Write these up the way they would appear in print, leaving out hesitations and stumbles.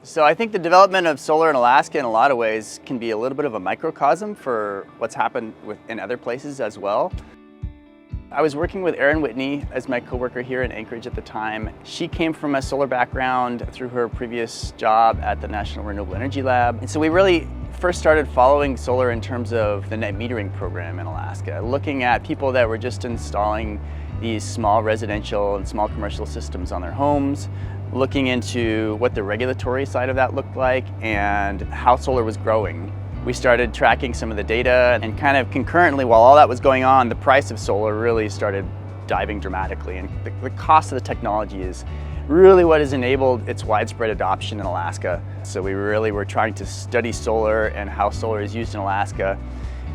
So I think the development of solar in Alaska in a lot of ways can be a little bit of a microcosm for what's happened in other places as well. I was working with Erin Whitney as my coworker here in Anchorage at the time. She came from a solar background through her previous job at the National Renewable Energy Lab. And so we really first started following solar in terms of the net metering program in Alaska, looking at people that were just installing these small residential and small commercial systems on their homes, looking into what the regulatory side of that looked like and how solar was growing. We started tracking some of the data, and kind of concurrently while all that was going on, the price of solar really started diving dramatically, and the cost of the technology is really what has enabled its widespread adoption in Alaska. So we really were trying to study solar and how solar is used in Alaska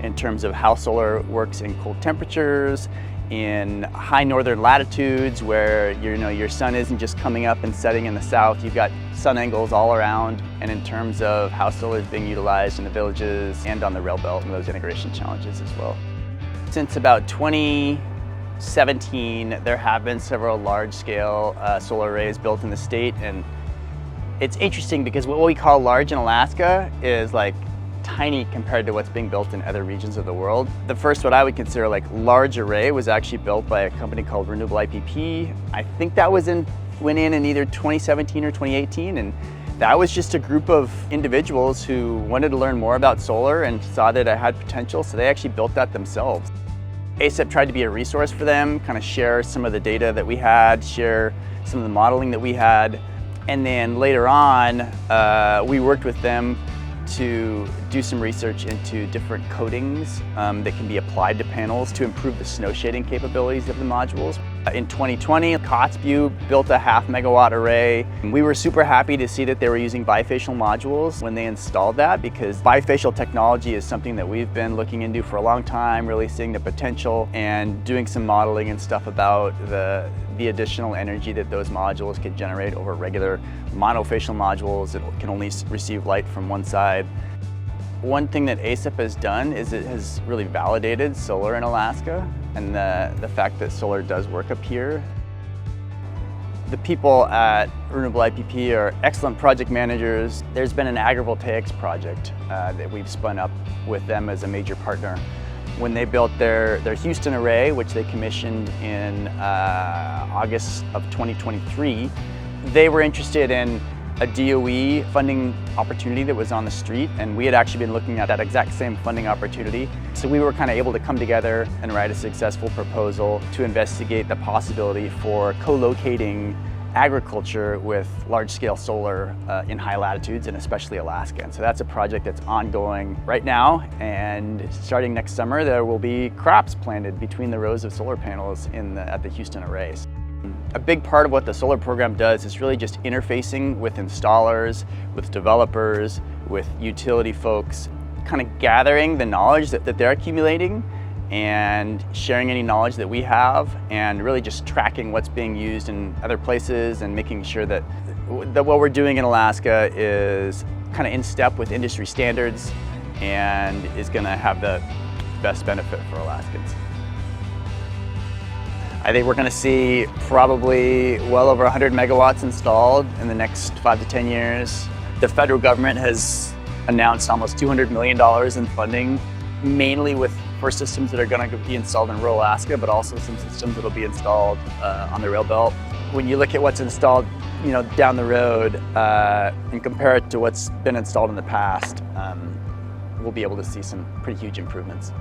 in terms of how solar works in cold temperatures, in high northern latitudes where your sun isn't just coming up and setting in the south, you've got sun angles all around, and in terms of how solar is being utilized in the villages and on the rail belt and those integration challenges as well. Since about 2017, there have been several large-scale solar arrays built in the state, and it's interesting because what we call large in Alaska is like tiny compared to what's being built in other regions of the world. The first, what I would consider like large array, was actually built by a company called Renewable IPP. I think that went in either 2017 or 2018, and that was just a group of individuals who wanted to learn more about solar and saw that it had potential, so they actually built that themselves. ACEP tried to be a resource for them, kind of share some of the data that we had, share some of the modeling that we had, and then later on, we worked with them to do some research into different coatings that can be applied to panels to improve the snow shading capabilities of the modules. In 2020, Kotzebue built a 0.5 megawatt array. We were super happy to see that they were using bifacial modules when they installed that, because bifacial technology is something that we've been looking into for a long time, really seeing the potential and doing some modeling and stuff about the additional energy that those modules could generate over regular monofacial modules that can only receive light from one side. One thing that ACEP has done is it has really validated solar in Alaska and the fact that solar does work up here. The people at Renewable IPP are excellent project managers. There's been an agrivoltaics project that we've spun up with them as a major partner. When they built their Houston array, which they commissioned in August of 2023, they were interested in a DOE funding opportunity that was on the street, and we had actually been looking at that exact same funding opportunity. So we were kind of able to come together and write a successful proposal to investigate the possibility for co-locating agriculture with large-scale solar in high latitudes, and especially Alaska. And so that's a project that's ongoing right now, and starting next summer there will be crops planted between the rows of solar panels at the Houston arrays. A big part of what the solar program does is really just interfacing with installers, with developers, with utility folks, kind of gathering the knowledge that they're accumulating and sharing any knowledge that we have, and really just tracking what's being used in other places and making sure that what we're doing in Alaska is kind of in step with industry standards and is going to have the best benefit for Alaskans. I think we're going to see probably well over 100 megawatts installed in the next 5 to 10 years. The federal government has announced almost $200 million in funding, mainly for systems that are going to be installed in rural Alaska, but also some systems that will be installed on the rail belt. When you look at what's installed, down the road and compare it to what's been installed in the past, we'll be able to see some pretty huge improvements.